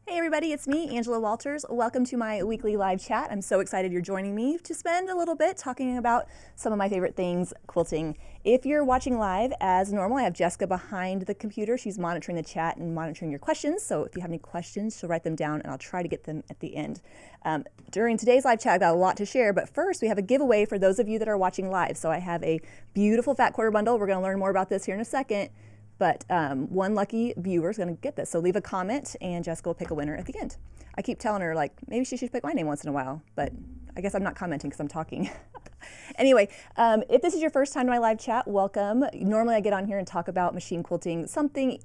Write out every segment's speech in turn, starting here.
Hey everybody, it's me, Angela Walters. Welcome to my weekly live chat. I'm so excited you're joining me to spend a little bit talking about some of my favorite things, quilting. If you're watching live, as normal, I have Jessica behind the computer. She's monitoring the chat and monitoring your questions. So if you have any questions, she'll write them down and I'll try to get them at the end. During today's live chat, I've got a lot to share, but first we have a giveaway for those of you that are watching live. So I have a beautiful fat quarter bundle. We're gonna learn more about this here in a second. But one lucky viewer is going to get this. So leave a comment and Jessica will pick a winner at the end. I keep telling her, like, maybe she should pick my name once in a while, but I guess I'm not commenting because I'm talking. Anyway, if this is your first time to my live chat, welcome. Normally I get on here and talk about machine quilting, something,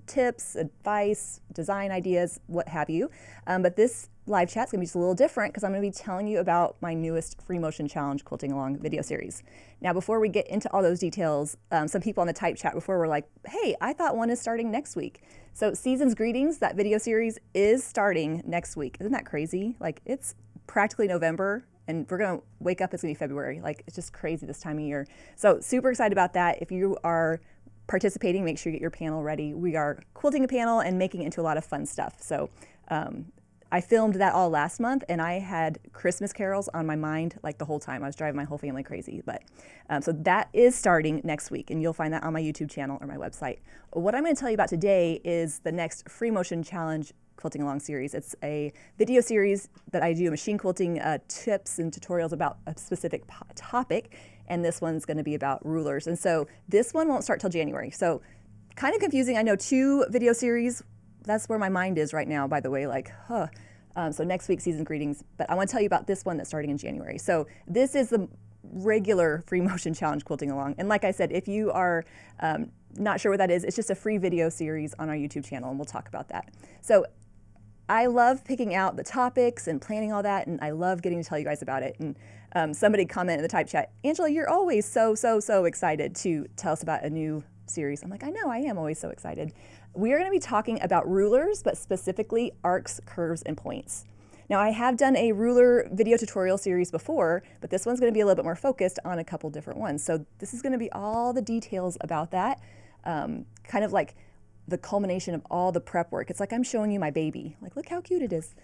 tips, advice, design ideas, what have you. But this live chat is going to be just a little different because I'm going to be telling you about my newest Free Motion Challenge Quilting Along video series. Now, before we get into all those details, some people on the type chat before were like, hey, I thought one is starting next week. So Season's Greetings, that video series is starting next week. Isn't that crazy? Like, it's practically November and we're going to wake up, it's going to be February. Like, it's just crazy this time of year. So super excited about that. If you are participating, make sure you get your panel ready. We are quilting a panel and making it into a lot of fun stuff. So I filmed that all last month and I had Christmas carols on my mind like the whole time. I was driving my whole family crazy. But so that is starting next week and you'll find that on my YouTube channel or my website. What I'm going to tell you about today is the next Free Motion Challenge Quilting Along series. It's a video series that I do machine quilting tips and tutorials about a specific topic. And this one's going to be about rulers. And so this one won't start till January. So kind of confusing. I know 2 video series. That's where my mind is right now, by the way, like, huh. So next week, Season Greetings, but I want to tell you about this one that's starting in January. So this is the regular Free Motion Challenge Quilting Along. And like I said, if you are not sure what that is, it's just a free video series on our YouTube channel, and we'll talk about that. So I love picking out the topics and planning all that, and I love getting to tell you guys about it. And somebody commented in the type chat, Angela, you're always so excited to tell us about a new series. I'm like, I know, I am always so excited. We are going to be talking about rulers, but specifically arcs, curves, and points. Now, I have done a ruler video tutorial series before, but this one's going to be a little bit more focused on a couple different ones. So this is going to be all the details about that, kind of like the culmination of all the prep work. It's like I'm showing you my baby. Like, look how cute it is.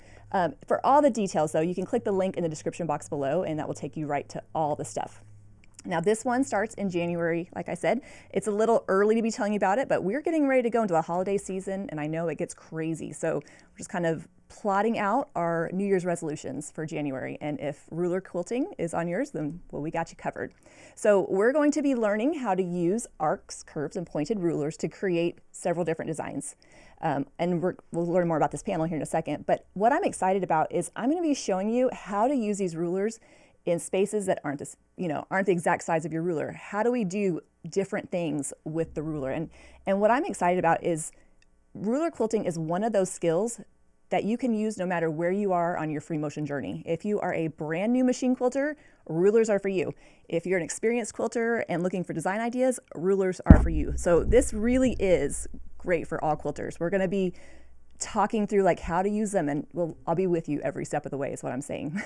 For all the details, though, you can click the link in the description box below, and that will take you right to all the stuff. Now this one starts in January, like I said. It's a little early to be telling you about it, but we're getting ready to go into the holiday season and I know it gets crazy. So we're just kind of plotting out our New Year's resolutions for January. And if ruler quilting is on yours, then well, we got you covered. So we're going to be learning how to use arcs, curves, and pointed rulers to create several different designs. And we'll learn more about this panel here in a second. But what I'm excited about is I'm going to be showing you how to use these rulers in spaces that aren't this, aren't the exact size of your ruler. How do we do different things with the ruler? And what I'm excited about is ruler quilting is one of those skills that you can use no matter where you are on your free motion journey. If you are a brand new machine quilter, rulers are for you. If you're an experienced quilter and looking for design ideas, rulers are for you. So this really is great for all quilters. We're going to be talking through like how to use them, and I'll be with you every step of the way is what I'm saying.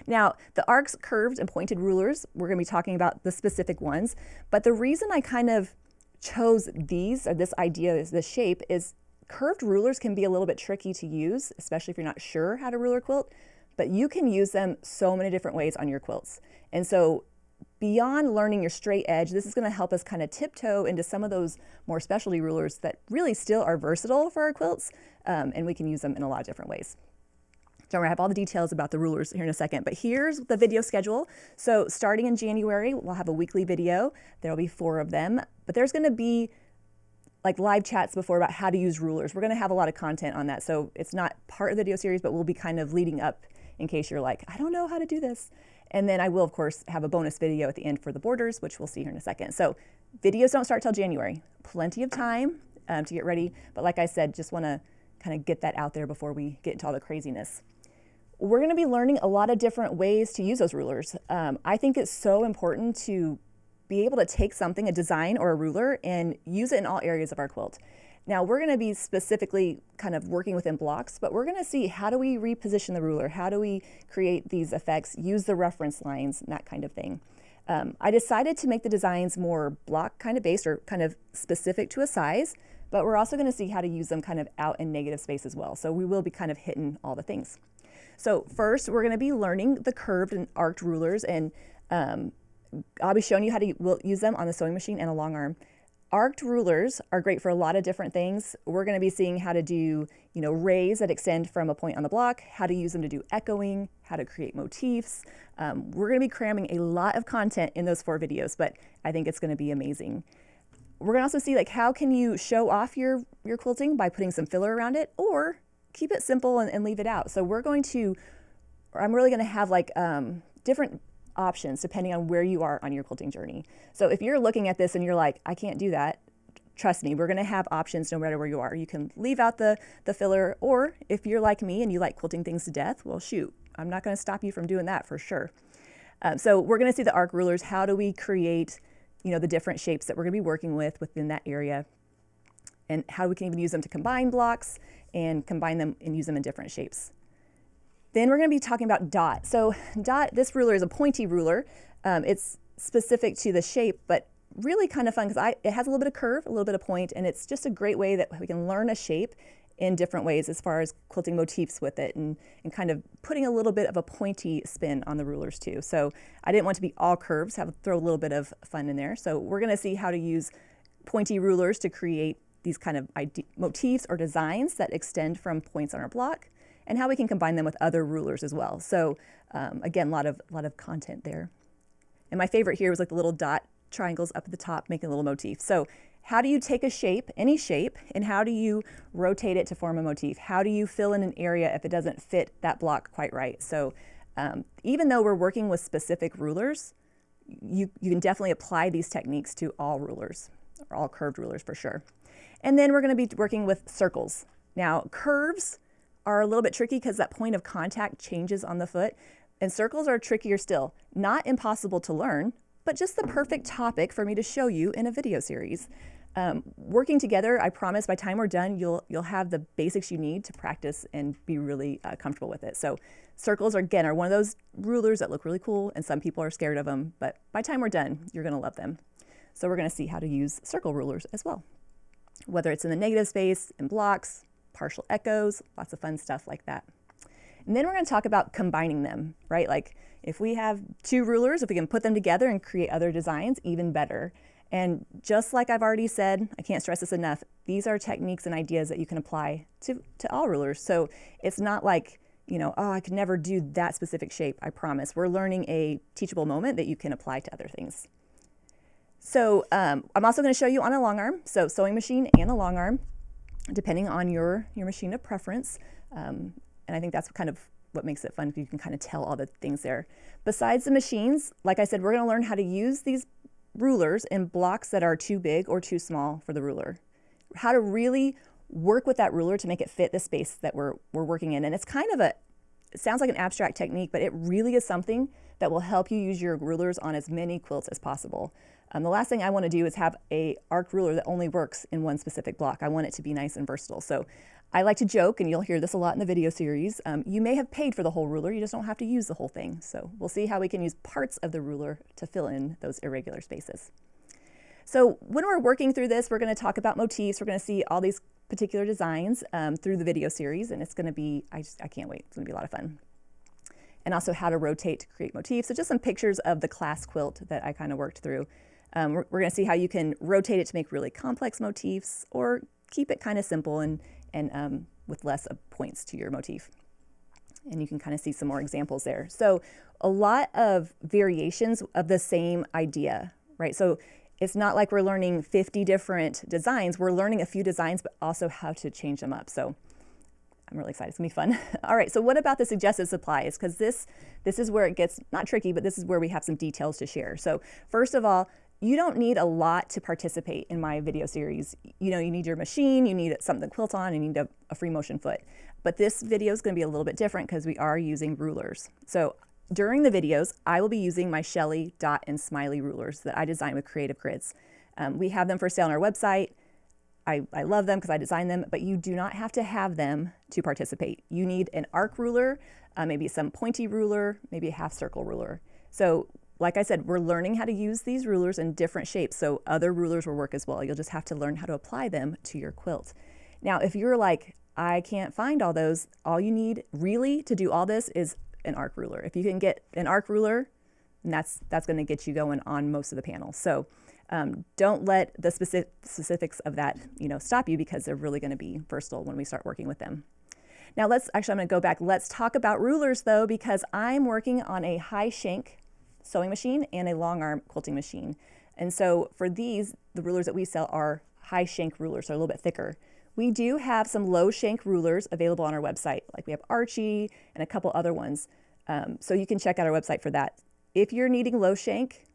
Now, the arcs, curved, and pointed rulers, we're going to be talking about the specific ones, but the reason I kind of chose these, or this idea, this shape, is curved rulers can be a little bit tricky to use, especially if you're not sure how to ruler quilt, but you can use them so many different ways on your quilts. And so beyond learning your straight edge, this is going to help us kind of tiptoe into some of those more specialty rulers that really still are versatile for our quilts, and we can use them in a lot of different ways. Don't worry, I have all the details about the rulers here in a second, but here's the video schedule. So starting in January, we'll have a weekly video. There will be 4 of them, but there's going to be like live chats before about how to use rulers. We're going to have a lot of content on that, so it's not part of the video series, but we'll be kind of leading up in case you're like, I don't know how to do this. And then I will, of course, have a bonus video at the end for the borders, which we'll see here in a second. So videos don't start till January. Plenty of time to get ready. But like I said, just want to kind of get that out there before we get into all the craziness. We're going to be learning a lot of different ways to use those rulers. I think it's so important to be able to take something, a design or a ruler, and use it in all areas of our quilt. Now we're going to be specifically kind of working within blocks, but we're going to see how do we reposition the ruler, how do we create these effects, use the reference lines, and that kind of thing. I decided to make the designs more block kind of based or kind of specific to a size, but we're also going to see how to use them kind of out in negative space as well. So we will be kind of hitting all the things. So first, we're going to be learning the curved and arced rulers, and I'll be showing you how to use them on the sewing machine and a long arm. Arced rulers are great for a lot of different things. We're going to be seeing how to do, rays that extend from a point on the block, how to use them to do echoing, how to create motifs. We're going to be cramming a lot of content in those 4 videos, but I think it's going to be amazing. We're going to also see how can you show off your quilting by putting some filler around it, or keep it simple and leave it out. So I'm really going to have different options depending on where you are on your quilting journey. So if you're looking at this and you're like, I can't do that, trust me, we're going to have options no matter where you are. You can leave out the filler, or if you're like me and you like quilting things to death, well, shoot, I'm not going to stop you from doing that for sure. So we're going to see the arc rulers. How do we create, the different shapes that we're going to be working with within that area, and how we can even use them to combine blocks and combine them and use them in different shapes. Then we're going to be talking about dot. So dot, this ruler is a pointy ruler. It's specific to the shape, but really kind of fun because it has a little bit of curve, a little bit of point, and it's just a great way that we can learn a shape in different ways as far as quilting motifs with it, and kind of putting a little bit of a pointy spin on the rulers too. So I didn't want to be all curves, throw a little bit of fun in there. So we're going to see how to use pointy rulers to create these kind of motifs or designs that extend from points on our block, and how we can combine them with other rulers as well. So again, a lot of content there. And my favorite here was the little dot triangles up at the top, making a little motif. So how do you take a shape, any shape, and how do you rotate it to form a motif? How do you fill in an area if it doesn't fit that block quite right? So even though we're working with specific rulers, you can definitely apply these techniques to all rulers, or all curved rulers for sure. And then we're going to be working with circles. Now, curves are a little bit tricky because that point of contact changes on the foot, and circles are trickier still. Not impossible to learn, but just the perfect topic for me to show you in a video series. Working together, I promise by the time we're done, you'll have the basics you need to practice and be really comfortable with it. So circles are one of those rulers that look really cool, and some people are scared of them, but by the time we're done, you're going to love them. So we're going to see how to use circle rulers as well, whether it's in the negative space, in blocks, partial echoes, lots of fun stuff like that. And then we're going to talk about combining them, right? Like if we have 2 rulers, if we can put them together and create other designs, even better. And just like I've already said, I can't stress this enough, these are techniques and ideas that you can apply to all rulers. So it's not like, oh, I could never do that specific shape. I promise. We're learning a teachable moment that you can apply to other things. So I'm also going to show you on a long arm, so sewing machine and a long arm, depending on your machine of preference. And I think that's kind of what makes it fun, because you can kind of tell all the things there. Besides the machines, like I said, we're going to learn how to use these rulers in blocks that are too big or too small for the ruler. How to really work with that ruler to make it fit the space that we're working in. And it's kind of it sounds like an abstract technique, but it really is something that will help you use your rulers on as many quilts as possible. The last thing I want to do is have a arc ruler that only works in one specific block. I want it to be nice and versatile. So I like to joke, and you'll hear this a lot in the video series, you may have paid for the whole ruler, you just don't have to use the whole thing. So we'll see how we can use parts of the ruler to fill in those irregular spaces. So when we're working through this, we're going to talk about motifs. We're going to see all these particular designs through the video series, and it's going to be, I can't wait, it's going to be a lot of fun. And also how to rotate to create motifs. So just some pictures of the class quilt that I kind of worked through. We're going to see how you can rotate it to make really complex motifs, or keep it kind of simple and with less points to your motif. And you can kind of see some more examples there. So a lot of variations of the same idea, right? So it's not like we're learning 50 different designs. We're learning a few designs, but also how to change them up. So I'm really excited. It's gonna be fun. All right, so what about the suggested supplies? Because this is where it gets not tricky, but this is where we have some details to share. So first of all, you don't need a lot to participate in my video series. You need your machine, you need something to quilt on, and you need a free motion foot. But this video is going to be a little bit different because we are using rulers. So during the videos, I will be using my Shelly, Dot, and Smiley rulers that I designed with Creative Grids. We have them for sale on our website. I love them because I designed them, but you do not have to have them to participate. You need an arc ruler, maybe some pointy ruler, maybe a half circle ruler. So like I said, we're learning how to use these rulers in different shapes, so other rulers will work as well. You'll just have to learn how to apply them to your quilt. Now, if you're like, I can't find all those, all you need really to do all this is an arc ruler. If you can get an arc ruler, and that's going to get you going on most of the panels. So don't let the specifics of that stop you, because they're really going to be versatile when we start working with them. Now I'm going to go back. Let's talk about rulers though, because I'm working on a high shank sewing machine and a long arm quilting machine. And so for these, the rulers that we sell are high shank rulers, so a little bit thicker. We do have some low shank rulers available on our website, like we have Archie and a couple other ones. So you can check out our website for that. If you're needing low shank,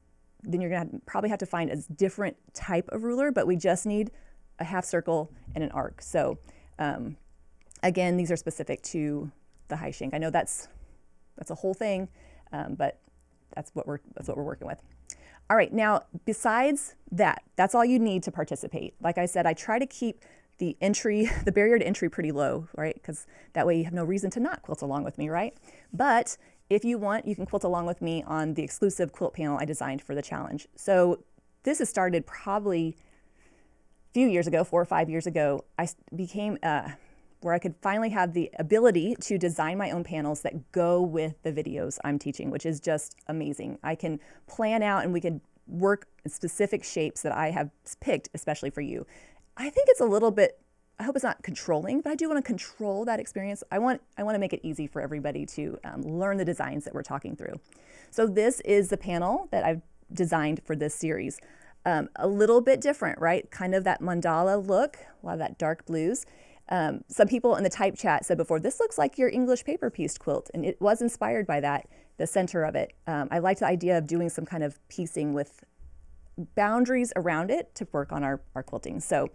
then you're going to probably have to find a different type of ruler, but we just need a half circle and an arc. So again, these are specific to the high shank. I know that's a whole thing, but that's what we're working with. All right, now besides that, that's all you need to participate. Like I said, I try to keep the barrier to entry pretty low, right? Because that way you have no reason to not quilt along with me, right? But if you want, you can quilt along with me on the exclusive quilt panel I designed for the challenge. So this has started probably a few years ago, 4 or 5 years ago. I became where I could finally have the ability to design my own panels that go with the videos I'm teaching, which is just amazing. I can plan out and we can work in specific shapes that I have picked especially for you. I think it's a little bit, I hope it's not controlling, but I do want to control that experience. I want to make it easy for everybody to learn the designs that we're talking through. So this is the panel that I've designed for this series. A little bit different, right? Kind of that mandala look, a lot of that dark blues. Some people in the type chat said before, this looks like your English paper pieced quilt, and it was inspired by that, the center of it. I liked the idea of doing some kind of piecing with boundaries around it to work on our quilting. So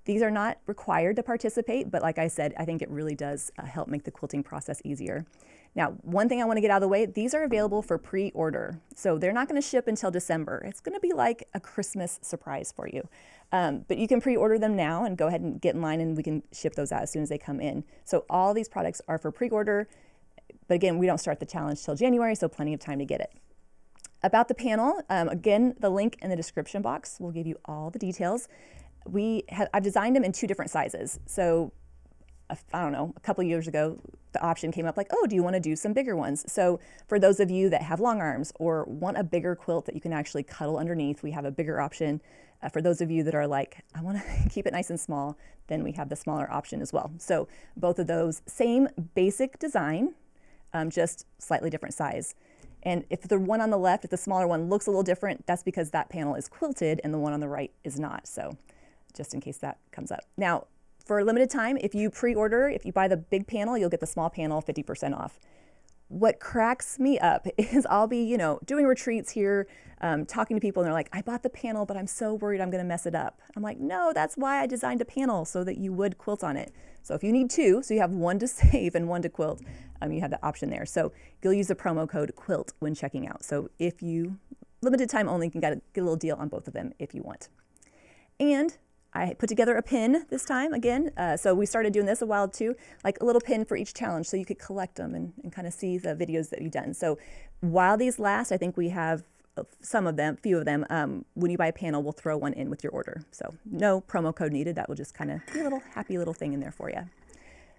these are not required to participate, but like I said, I think it really does help make the quilting process easier. Now, one thing I want to get out of the way, these are available for pre-order. So they're not going to ship until December. It's going to be like a Christmas surprise for you. But you can pre-order them now and go ahead and get in line and we can ship those out as soon as they come in. So all these products are for pre-order. But again, we don't start the challenge till January, so plenty of time to get it. About the panel, again, the link in the description box will give you all the details. I've designed them in 2 different sizes. So I don't know, a couple years ago, the option came up like, oh, do you want to do some bigger ones? So for those of you that have long arms or want a bigger quilt that you can actually cuddle underneath, we have a bigger option. For those of you that are like, I want to keep it nice and small, then we have the smaller option as well. So both of those, same basic design, just slightly different size. And if the one on the left, if the smaller one looks a little different, that's because that panel is quilted and the one on the right is not. So just in case that comes up. Now, for a limited time, if you pre-order, if you buy the big panel, you'll get the small panel 50% off. What cracks me up is I'll be, doing retreats here, talking to people and they're like, I bought the panel, but I'm so worried I'm going to mess it up. I'm like, no, that's why I designed a panel so that you would quilt on it. So if you need 2, so you have 1 to save and 1 to quilt, you have the option there. So you'll use the promo code QUILT when checking out. So if you, limited time only, you can get a little deal on both of them if you want. And I put together a pin this time again. So we started doing this a while too, like a little pin for each challenge so you could collect them and kind of see the videos that you've done. So while these last, I think we have few of them. When you buy a panel, we'll throw one in with your order. So no promo code needed. That will just kind of be a little happy little thing in there for you.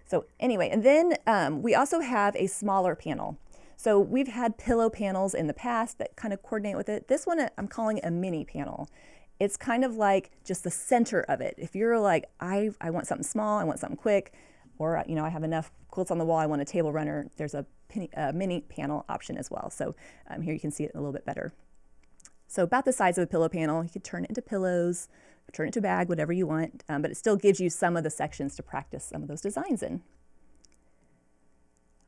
So anyway, and then we also have a smaller panel. So we've had pillow panels in the past that kind of coordinate with it. This one I'm calling a mini panel. It's kind of like just the center of it. If you're like, I want something small, I want something quick, or I have enough quilts on the wall, I want a table runner, there's a mini panel option as well. So here you can see it a little bit better. So about the size of a pillow panel, you could turn it into pillows, turn it into a bag, whatever you want, but it still gives you some of the sections to practice some of those designs in.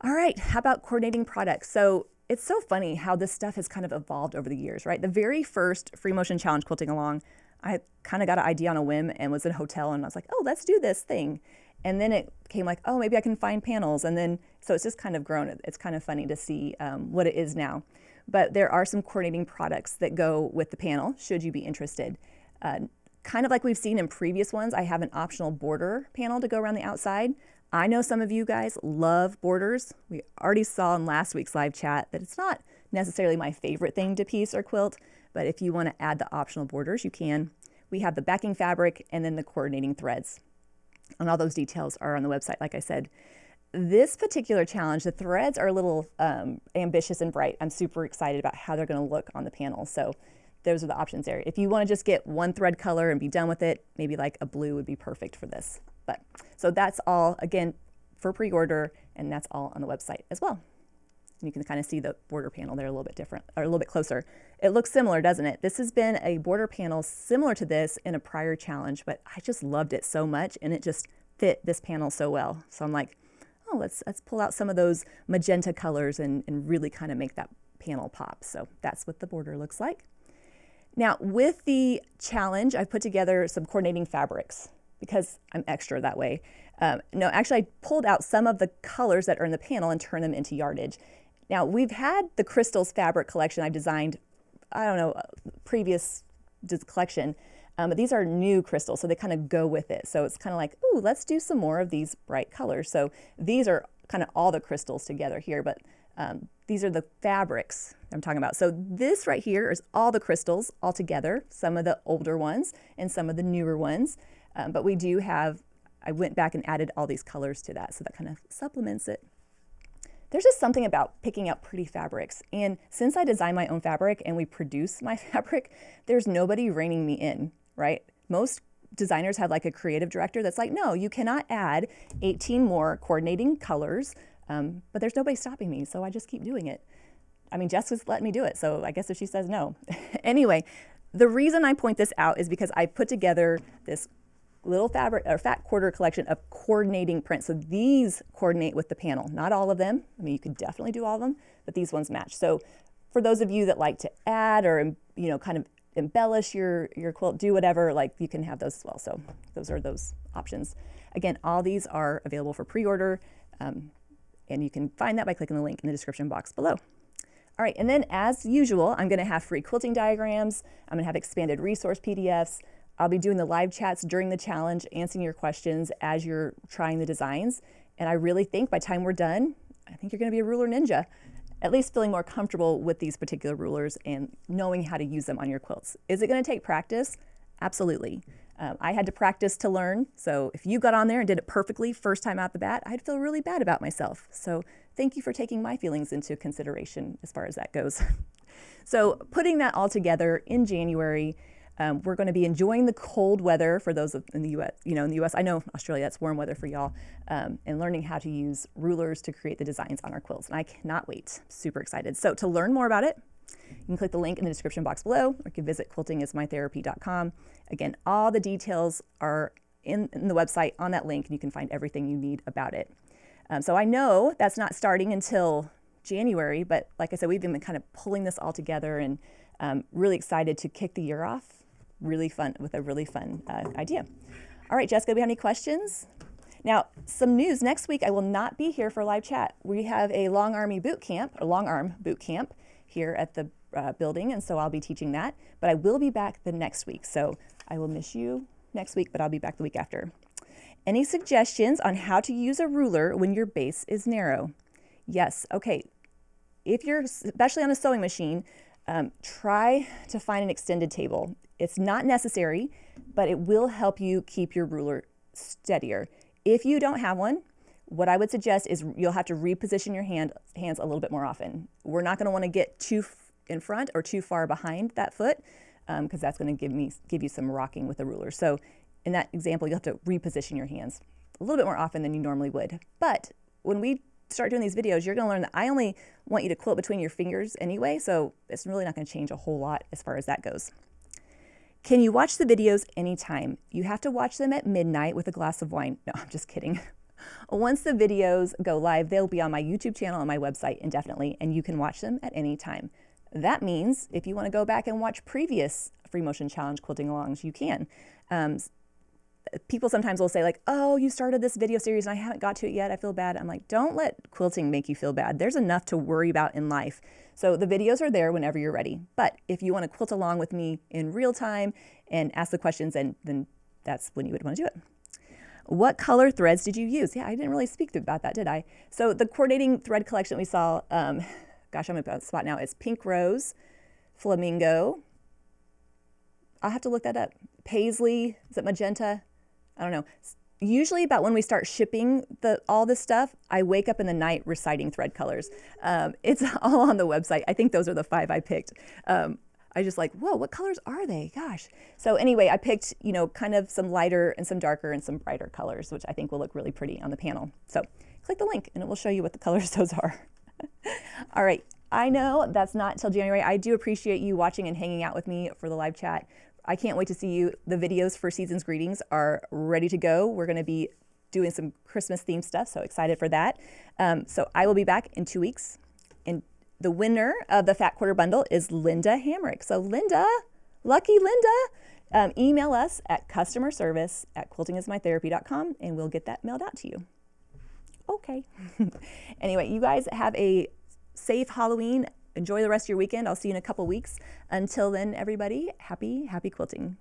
All right, how about coordinating products? So it's so funny how this stuff has kind of evolved over the years, right? The very first free motion challenge quilting along, I kind of got an idea on a whim and was in a hotel and I was like, oh, let's do this thing. And then it came like, oh, maybe I can find panels. And then, so it's just kind of grown. It's kind of funny to see what it is now. But there are some coordinating products that go with the panel, should you be interested. Kind of like we've seen in previous ones, I have an optional border panel to go around the outside. I know some of you guys love borders. We already saw in last week's live chat that it's not necessarily my favorite thing to piece or quilt, but if you want to add the optional borders, you can. We have the backing fabric and then the coordinating threads. And all those details are on the website, like I said. This particular challenge, the threads are a little ambitious and bright. I'm super excited about how they're going to look on the panel. So those are the options there. If you want to just get one thread color and be done with it, maybe like a blue would be perfect for this. But so that's all, again, for pre-order, and that's all on the website as well. And you can kind of see the border panel there a little bit different, or a little bit closer. It looks similar, doesn't it? This has been a border panel similar to this in a prior challenge, but I just loved it so much, and it just fit this panel so well. So I'm like, oh, let's pull out some of those magenta colors and really kind of make that panel pop. So that's what the border looks like. Now, with the challenge, I've put together some coordinating fabrics because I'm extra that way. No, actually, I pulled out some of the colors that are in the panel and turned them into yardage. Now, we've had the crystals fabric collection I've designed, I don't know, previous collection, but these are new crystals, so they kind of go with it. So it's kind of like, ooh, let's do some more of these bright colors. So these are kind of all the crystals together here, but these are the fabrics I'm talking about. So this right here is all the crystals all together, some of the older ones and some of the newer ones. But we do have, I went back and added all these colors to that, so that kind of supplements it. There's just something about picking out pretty fabrics. And since I design my own fabric and we produce my fabric, there's nobody reining me in, right? Most designers have like a creative director that's like, no, you cannot add 18 more coordinating colors, but there's nobody stopping me, so I just keep doing it. I mean, Jessica's letting me do it, so I guess if she says no. Anyway, the reason I point this out is because I put together this little fabric or fat quarter collection of coordinating prints. So these coordinate with the panel, not all of them. I mean, you could definitely do all of them, but these ones match. So for those of you that like to add or, you know, kind of embellish your quilt, do whatever, like you can have those as well. So those are those options. Again, all these are available for pre-order, and you can find that by clicking the link in the description box below. All right, and then as usual, I'm gonna have free quilting diagrams. I'm gonna have expanded resource PDFs. I'll be doing the live chats during the challenge, answering your questions as you're trying the designs. And I really think by the time we're done, I think you're gonna be a ruler ninja, at least feeling more comfortable with these particular rulers and knowing how to use them on your quilts. Is it gonna take practice? Absolutely. I had to practice to learn. So if you got on there and did it perfectly first time out the bat, I'd feel really bad about myself. So thank you for taking my feelings into consideration as far as that goes. So putting that all together in January, we're going to be enjoying the cold weather for those in the U.S. You know, in the U.S., I know Australia, that's warm weather for y'all, and learning how to use rulers to create the designs on our quilts. And I cannot wait. Super excited. So to learn more about it, you can click the link in the description box below, or you can visit quiltingismytherapy.com. Again, all the details are in the website on that link, and you can find everything you need about it. So I know that's not starting until January, but like I said, we've been kind of pulling this all together and really excited to kick the year off. Really fun, with a really fun idea. All right, Jessica, do we have any questions? Now, some news. Next week, I will not be here for a live chat. We have a long arm boot camp here at the building, and so I'll be teaching that. But I will be back the next week, so I will miss you next week, but I'll be back the week after. Any suggestions on how to use a ruler when your base is narrow? Yes, okay. If you're, especially on a sewing machine, try to find an extended table. It's not necessary, but it will help you keep your ruler steadier. If you don't have one, what I would suggest is you'll have to reposition your hands a little bit more often. We're not gonna wanna get too in front or too far behind that foot, because that's gonna give you some rocking with the ruler. So in that example, you'll have to reposition your hands a little bit more often than you normally would. But when we start doing these videos, you're gonna learn that I only want you to quilt between your fingers anyway, so it's really not gonna change a whole lot as far as that goes. Can you watch the videos anytime? You have to watch them at midnight with a glass of wine. No, I'm just kidding. Once the videos go live, they'll be on my YouTube channel and my website indefinitely, and you can watch them at any time. That means if you want to go back and watch previous Free Motion Challenge quilting alongs, you can. People sometimes will say like, oh, you started this video series and I haven't got to it yet, I feel bad. I'm like, don't let quilting make you feel bad. There's enough to worry about in life. So the videos are there whenever you're ready. But if you want to quilt along with me in real time and ask the questions, then that's when you would want to do it. What color threads did you use? Yeah, I didn't really speak about that, did I? So the coordinating thread collection we saw, gosh, I'm in a spot now. It's pink rose, flamingo. I'll have to look that up. Paisley, is it magenta? I don't know. Usually about when we start shipping all this stuff, I wake up in the night reciting thread colors. It's all on the website. I think those are the 5 I picked. I just like, whoa, what colors are they? Gosh. So anyway, I picked, kind of some lighter and some darker and some brighter colors, which I think will look really pretty on the panel. So click the link and it will show you what the colors those are. All right. I know that's not till January. I do appreciate you watching and hanging out with me for the live chat. I can't wait to see you. The videos for Season's Greetings are ready to go. We're going to be doing some Christmas themed stuff, so excited for that. So I will be back in 2 weeks. And the winner of the Fat Quarter Bundle is Linda Hamrick. So Linda, lucky Linda, email us at customerservice@quiltingismytherapy.com and we'll get that mailed out to you. Okay. Anyway, you guys have a safe Halloween. Enjoy the rest of your weekend. I'll see you in a couple weeks. Until then, everybody, happy quilting.